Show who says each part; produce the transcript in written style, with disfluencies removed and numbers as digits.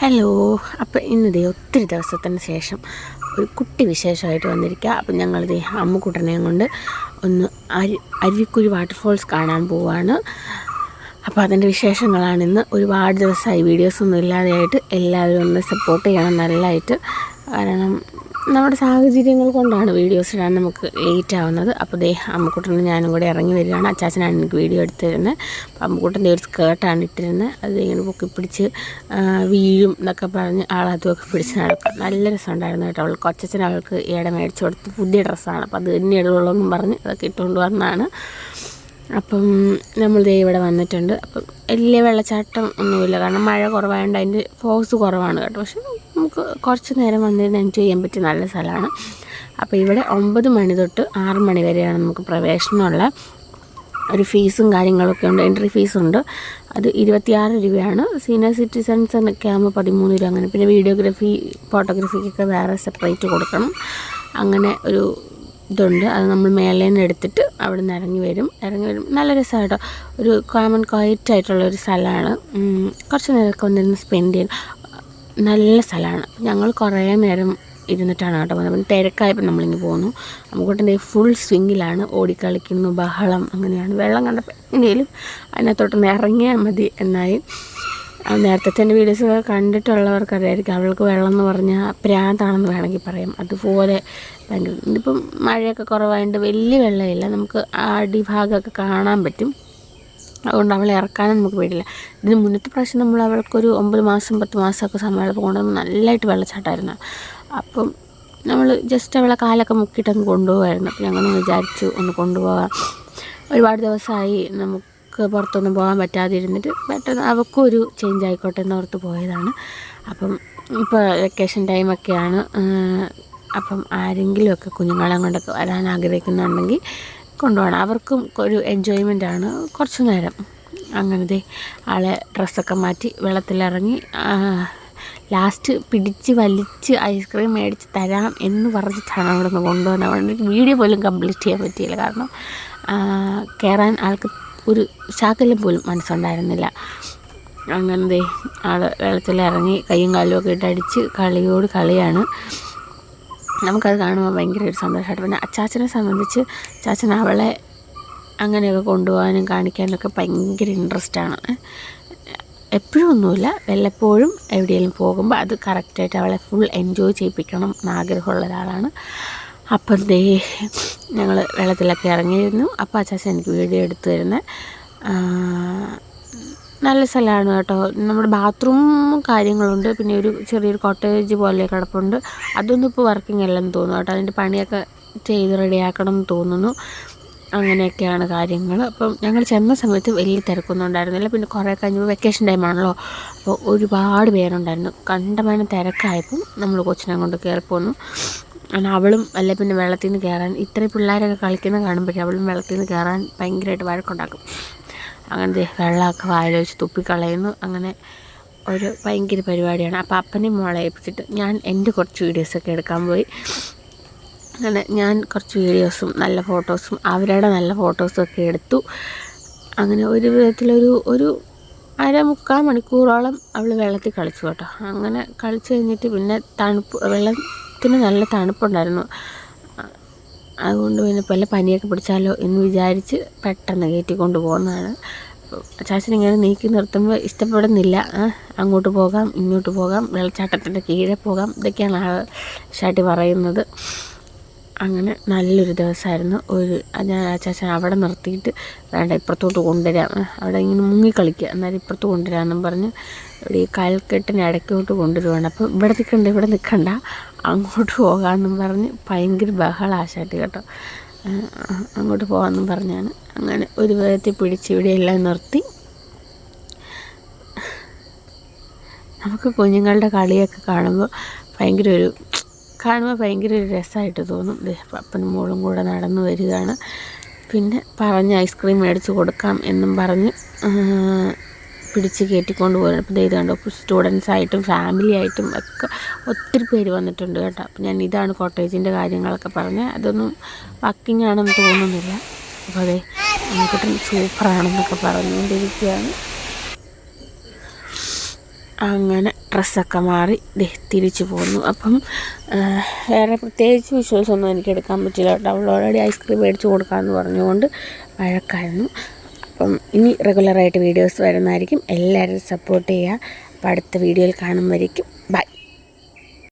Speaker 1: Hello. അപ്പോൾ ഇന്നിതേ ഒത്തിരി ദിവസത്തിന് ശേഷം ഒരു കുട്ടി വിശേഷമായിട്ട് വന്നിരിക്കുക. അപ്പം ഞങ്ങളിതേ അമ്മുക്കുട്ടനെയും കൊണ്ട് ഒന്ന് അരുവിക്കുഴി വാട്ടർഫോൾസ് കാണാൻ പോവുകയാണ്. അപ്പോൾ അതിൻ്റെ വിശേഷങ്ങളാണിന്ന്. ഒരുപാട് ദിവസമായി വീഡിയോസൊന്നും ഇല്ലാതെയായിട്ട് എല്ലാവരും ഒന്ന് സപ്പോർട്ട് ചെയ്യണം നല്ലതായിട്ട്. കാരണം നമ്മുടെ സാഹചര്യങ്ങൾ കൊണ്ടാണ് വീഡിയോസ് ഇടാൻ നമുക്ക് ലേറ്റ് ആവുന്നത്. അപ്പോൾ ദേ അമ്മുക്കുട്ടനും ഞാനും കൂടെ ഇറങ്ങി വരികയാണ്. അച്ചാച്ചനാണ് എനിക്ക് വീഡിയോ എടുത്തിരുന്നത്. അപ്പോൾ അമ്മുക്കുട്ടൻ്റെ ഒരു സ്കേർട്ടാണ് ഇട്ടിരുന്നത്. അത് ഇങ്ങനെ പൊക്കി പിടിച്ച് വീഴും എന്നൊക്കെ പറഞ്ഞ് ആളതുമൊക്കെ പിടിച്ച് നടക്കാം. നല്ല രസമുണ്ടായിരുന്നു കേട്ടോ. അവൾക്ക് അച്ചാച്ചൻ അവൾക്ക് ഈയിടെ മേടിച്ച് കൊടുത്ത് പുതിയ ഡ്രസ്സാണ്. അപ്പോൾ അത് തന്നെ ഇടുള്ളൂ പറഞ്ഞ് അതൊക്കെ ഇട്ടുകൊണ്ട് വന്നതാണ്. അപ്പം നമ്മൾ ദേ ഇവിടെ വന്നിട്ടുണ്ട്. അപ്പം വലിയ വെള്ളച്ചാട്ടം ഒന്നുമില്ല, കാരണം മഴ കുറവായതുകൊണ്ട് അതിൻ്റെ ഫോഴ്സ് കുറവാണ് കേട്ടോ. പക്ഷെ നമുക്ക് കുറച്ച് നേരം വന്നിരുന്ന് എൻജോയ് ചെയ്യാൻ പറ്റിയ നല്ല സ്ഥലമാണ്. അപ്പോൾ ഇവിടെ 9 മണി തൊട്ട് 6 മണി വരെയാണ് നമുക്ക് പ്രവേശനമുള്ള. ഒരു ഫീസും കാര്യങ്ങളൊക്കെ ഉണ്ട്, എൻട്രി ഫീസുണ്ട്. അത് 26 രൂപയാണ്. സീനിയർ സിറ്റിസൺസിനൊക്കെ ആകുമ്പോൾ 13 രൂപ അങ്ങനെ. പിന്നെ വീഡിയോഗ്രാഫി ഫോട്ടോഗ്രാഫിക്കൊക്കെ വേറെ സെപ്പറേറ്റ് കൊടുക്കണം. അങ്ങനെ ഒരു ഇതുണ്ട്. അത് നമ്മൾ മേലെ നിന്ന് എടുത്തിട്ട് അവിടെ നിന്ന് ഇറങ്ങി വരും. നല്ല രസമാണ് കേട്ടോ. ഒരു കോമൺ ക്വയറ്റ് ആയിട്ടുള്ളൊരു സ്ഥലമാണ്. കുറച്ച് നേരമൊക്കെ വന്നിരുന്ന് സ്പെൻഡ് ചെയ്യണം. നല്ല സ്ഥലമാണ്. ഞങ്ങൾ കുറേ നേരം ഇരുന്നിട്ടാണ് കേട്ടോ പോകുന്നത്. പിന്നെ തിരക്കായപ്പോൾ നമ്മളിങ്ങ് പോന്നു. നമുക്കൊട്ടെ ഫുൾ സ്വിങ്ങിലാണ്, ഓടിക്കളിക്കുന്നു, ബഹളം അങ്ങനെയാണ്. വെള്ളം കണ്ടപ്പോൾ എങ്ങനെയും അതിനകത്തോട്ടൊന്ന് ഇറങ്ങിയാൽ മതി എന്നായി. നേരത്തെ തന്നെ വീഡിയോസൊക്കെ കണ്ടിട്ടുള്ളവർക്കറിയായിരിക്കും അവൾക്ക് വെള്ളം എന്ന് പറഞ്ഞാൽ പ്രാന്താണെന്ന് വേണമെങ്കിൽ പറയാം. അതുപോലെ ഭയങ്കര. ഇതിപ്പം മഴയൊക്കെ കുറവായതുകൊണ്ട് വലിയ വെള്ളമില്ല, നമുക്ക് അടിഭാഗമൊക്കെ കാണാൻ പറ്റും. അതുകൊണ്ട് അവളെ ഇറക്കാനും നമുക്ക് പേടില്ല. ഇതിന് മുന്നത്തെ പ്രാവശ്യം നമ്മൾ അവൾക്കൊരു 9 മാസം 10 മാസമൊക്കെ സമയമുള്ളപ്പോൾ കൊണ്ടുവന്ന് നല്ലതായിട്ട് വെള്ളച്ചാട്ടമായിരുന്നു. അപ്പം നമ്മൾ ജസ്റ്റ് അവളെ കാലൊക്കെ മുക്കിയിട്ടങ്ങ് കൊണ്ടുപോകായിരുന്നു. അപ്പം ഞങ്ങളൊന്ന് വിചാരിച്ചു ഒന്ന് കൊണ്ടുപോകാം. ഒരുപാട് ദിവസമായി നമുക്ക് പുറത്തൊന്നും പോകാൻ പറ്റാതിരുന്നിട്ട് പെട്ടെന്ന് അവൾക്കും ഒരു ചേഞ്ച് ആയിക്കോട്ടെ എന്നോർത്ത് പോയതാണ്. അപ്പം ഇപ്പോൾ വെക്കേഷൻ ടൈമൊക്കെയാണ്. അപ്പം ആരെങ്കിലുമൊക്കെ കുഞ്ഞുങ്ങളെ കൊണ്ടൊക്കെ വരാൻ ആഗ്രഹിക്കുന്നുണ്ടെങ്കിൽ കൊണ്ടുപോകണം. അവർക്കും ഒരു എൻജോയ്മെൻറ്റാണ്. കുറച്ച് നേരം അങ്ങനത്തെ ആളെ ഡ്രസ്സൊക്കെ മാറ്റി വെള്ളത്തിലിറങ്ങി ലാസ്റ്റ് പിടിച്ച് വലിച്ച് ഐസ്ക്രീം മേടിച്ച് തരാം എന്ന് പറഞ്ഞിട്ടാണ് അവിടെ നിന്ന് കൊണ്ടുവന്നത്. അതുകൊണ്ട് വീഡിയോ പോലും കംപ്ലീറ്റ് ചെയ്യാൻ പറ്റിയില്ല, കാരണം കയറാൻ ആൾക്ക് ഒരു ശാക്കലും പോലും മനസ്സുണ്ടായിരുന്നില്ല. അങ്ങനത്തെ ആൾ വെള്ളത്തിലിറങ്ങി കയ്യും കാലും ഒക്കെ ഇട്ടടിച്ച് കളിയോട് കളിയാണ്. നമുക്കത് കാണുമ്പോൾ ഭയങ്കര ഒരു സന്തോഷമായിട്ട്. പിന്നെ അച്ചാച്ചനെ സംബന്ധിച്ച് അച്ചാച്ചൻ അവളെ അങ്ങനെയൊക്കെ കൊണ്ടുപോകാനും കാണിക്കാനൊക്കെ ഭയങ്കര ഇൻട്രസ്റ്റാണ്. എപ്പോഴും ഒന്നുമില്ല, വല്ലപ്പോഴും എവിടെയെങ്കിലും പോകുമ്പോൾ അത് കറക്റ്റായിട്ട് അവളെ ഫുൾ എൻജോയ് ചെയ്യിപ്പിക്കണം എന്നാഗ്രഹമുള്ള ഒരാളാണ്. അപ്പം ദേ ഞങ്ങൾ വെള്ളത്തിലൊക്കെ ഇറങ്ങിയിരുന്നു. അപ്പോൾ അച്ചാച്ചൻ എനിക്ക് വീഡിയോ എടുത്തു തരുന്നത്. നല്ല സ്ഥലമാണ് കേട്ടോ. നമ്മുടെ ബാത്റൂമും കാര്യങ്ങളുണ്ട്. പിന്നെ ഒരു ചെറിയൊരു കോട്ടേജ് പോലെ കിടപ്പുണ്ട്. അതൊന്നും ഇപ്പോൾ വർക്കിംഗ് അല്ലെന്ന് തോന്നുന്നു കേട്ടോ. അതിൻ്റെ പണിയൊക്കെ ചെയ്ത് റെഡിയാക്കണം എന്ന് തോന്നുന്നു. അങ്ങനെയൊക്കെയാണ് കാര്യങ്ങൾ. അപ്പം ഞങ്ങൾ ചെന്ന സമയത്ത് വലിയ തിരക്കൊന്നും ഉണ്ടായിരുന്നില്ല. പിന്നെ കുറേ കഴിഞ്ഞപ്പോൾ വെക്കേഷൻ ടൈമാണല്ലോ, അപ്പോൾ ഒരുപാട് പേരുണ്ടായിരുന്നു. കണ്ടമാനം തിരക്കായപ്പം നമ്മൾ കൊച്ചിനെ കൊണ്ട് കയറിപ്പോന്നു. അവളും അല്ലെ പിന്നെ വെള്ളത്തിൽ നിന്ന് കയറാൻ, ഇത്രയും പിള്ളേരൊക്കെ കളിക്കുന്ന കാണുമ്പോഴേ അവളും വെള്ളത്തിൽ നിന്ന് കയറാൻ ഭയങ്കരമായിട്ട് വഴക്കുണ്ടാക്കും. അങ്ങനത്തെ വെള്ളമൊക്കെ വായിൽ വെച്ച് തുപ്പിക്കളയുന്നു. അങ്ങനെ ഒരു ഭയങ്കര പരിപാടിയാണ്. അപ്പോൾ അപ്പനെയും മോളെ ഏൽപ്പിച്ചിട്ട് ഞാൻ എൻ്റെ കുറച്ച് വീഡിയോസൊക്കെ എടുക്കാൻ പോയി. അങ്ങനെ ഞാൻ കുറച്ച് വീഡിയോസും നല്ല ഫോട്ടോസും അവരുടെ നല്ല ഫോട്ടോസും ഒക്കെ എടുത്തു. അങ്ങനെ ഒരു വിധത്തിലൊരു 1.25 മണിക്കൂറോളം അവൾ വെള്ളത്തിൽ കളിച്ചു കേട്ടോ. അങ്ങനെ കളിച്ച് കഴിഞ്ഞിട്ട് പിന്നെ വെള്ളത്തിന് നല്ല തണുപ്പുണ്ടായിരുന്നു. അതുകൊണ്ട് പിന്നെ പല പനിയൊക്കെ പിടിച്ചാലോ എന്ന് വിചാരിച്ച് പെട്ടെന്ന് കയറ്റിക്കൊണ്ട് പോകുന്നതാണ്. ചാച്ചനിങ്ങനെ നീക്കി നിർത്തുമ്പോൾ ഇഷ്ടപ്പെടുന്നില്ല. അങ്ങോട്ട് പോകാം, ഇങ്ങോട്ട് പോകാം, വെള്ളച്ചാട്ടത്തിൻ്റെ കീഴെ പോകാം, ഇതൊക്കെയാണ് ഷാട്ടി പറയുന്നത്. അങ്ങനെ നല്ലൊരു ദിവസമായിരുന്നു. ഞാൻ ചാച്ചൻ അവിടെ നിർത്തിയിട്ട് വേണ്ട ഇപ്പുറത്തോട്ട് കൊണ്ടുവരാം, അവിടെ ഇങ്ങനെ മുങ്ങിക്കളിക്കുക, എന്നാലും ഇപ്പുറത്ത് കൊണ്ടുവരാമെന്നും പറഞ്ഞ് ഇവിടെ ഈ കൽക്കെട്ടിന് ഇടയ്ക്കോട്ട് കൊണ്ടുവരുവാണ്. അപ്പോൾ ഇവിടെ നിൽക്കണ്ട അങ്ങോട്ട് പോകാമെന്നും പറഞ്ഞ് ഭയങ്കര ബഹളാശാട്ടി കേട്ടോ. അങ്ങോട്ട് പോകാമെന്നും പറഞ്ഞാണ്. അങ്ങനെ ഒരു വിധത്തിൽ പിടിച്ച് ഇവിടെയെല്ലാം നിർത്തി. നമുക്ക് കുഞ്ഞുങ്ങളുടെ കളിയൊക്കെ കാണുമ്പോൾ ഭയങ്കര ഒരു രസമായിട്ട് തോന്നും. അപ്പനും മോളും കൂടെ നടന്നു വരികയാണ്. പിന്നെ പറഞ്ഞ് ഐസ്ക്രീം മേടിച്ച് കൊടുക്കാം എന്നും പറഞ്ഞ് പിടിച്ച് കയറ്റിക്കൊണ്ട് പോകുന്നത്. അപ്പോൾ ഇത് കണ്ടോ, സ്റ്റുഡൻസായിട്ടും ഫാമിലി ആയിട്ടും ഒക്കെ ഒത്തിരി പേര് വന്നിട്ടുണ്ട് കേട്ടോ. അപ്പോൾ ഞാൻ ഇതാണ് കോട്ടേജിൻ്റെ കാര്യങ്ങളൊക്കെ പറഞ്ഞത്. അതൊന്നും വർക്കിംഗ് ആണെന്ന് തോന്നുന്നില്ല. അപ്പോൾ അതെ നമുക്കിട്ടും സൂപ്പറാണെന്നൊക്കെ പറഞ്ഞുകൊണ്ടിരിക്കുകയാണ്. അങ്ങനെ ഡ്രസ്സൊക്കെ മാറി തിരിച്ചു പോന്നു. അപ്പം വേറെ പ്രത്യേകിച്ച് വിഷ്വൽസ് ഒന്നും എനിക്ക് എടുക്കാൻ പറ്റില്ല കേട്ടോ. അവൾ ഓൾറെഡി ഐസ്ക്രീം മേടിച്ച് കൊടുക്കാമെന്ന് പറഞ്ഞുകൊണ്ട് വഴക്കായിരുന്നു. അപ്പം ഇനി റെഗുലറായിട്ട് വീഡിയോസ് വരുന്നതായിരിക്കും. എല്ലാവരും സപ്പോർട്ട് ചെയ്യുക. അപ്പോൾ അടുത്ത വീഡിയോയിൽ കാണുമ്പോഴേക്കും